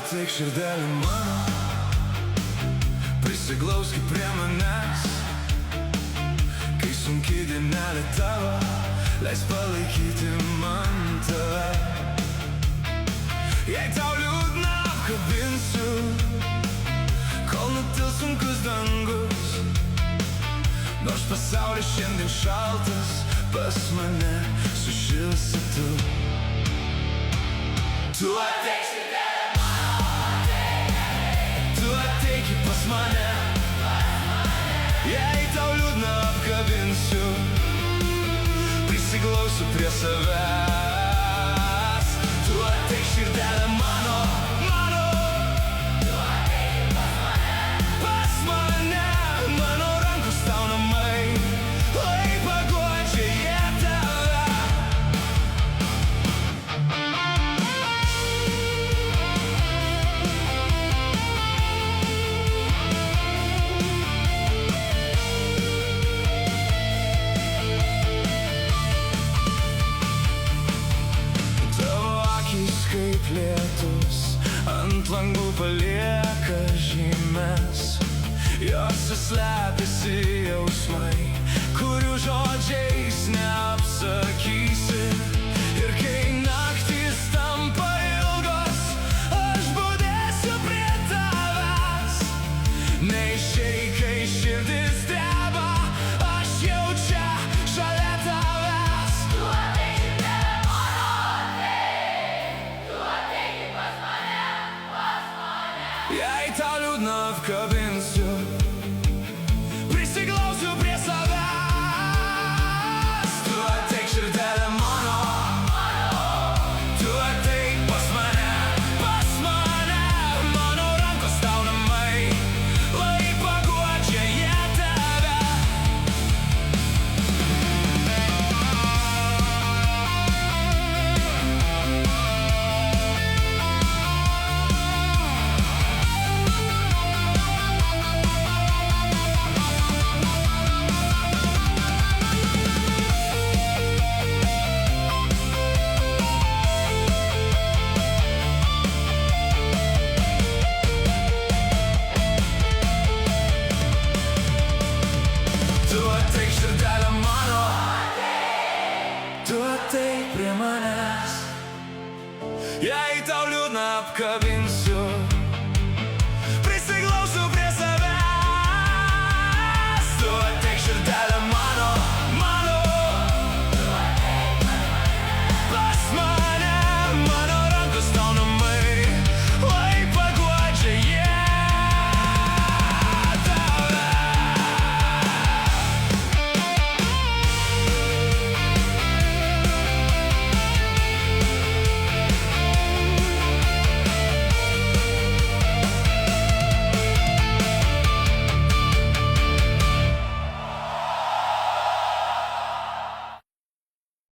ateik širdelė mano, prisiglauski prie manęs, kai sunki dienelė tavo, leis palaikyti man tave. Jei tau liūdna, apkabinsiu, kol nutils sunkus dangus. Nors pasaulis šiandien šaltas, pas mane sušilsi tu. Tu ateik širdelė mano, tu ateik pas mane. Jei tau liūdna, apkabinsiu, prisiglausiu prie savęs. Tu ateik širdelė mano, mano, tu ateik pas mane, mano rankos tau namai, lai paguodžia jie tave. Kaip lietus ant langų palieka žymes, jose slepiasi jausmai, kurių žodžiais neapsakysi. Ir kai naktys tampa ilgos, aš budėsiu prie tavęs. Neišeik, kai širdis dreba, aš jau čia šalia tavęs. Tu ateik širdelė mano, jei tau liūdna, apkabinsiu, prisiglausiu prie savęs. Tu ateik širdelė mano, tu ateik pas mane, mano rankos tau namai, lai paguodžia jie tave. Tu ateik širdelė mano, tu ateik prie manęs. Jei tau liūdna, apkabinsiu,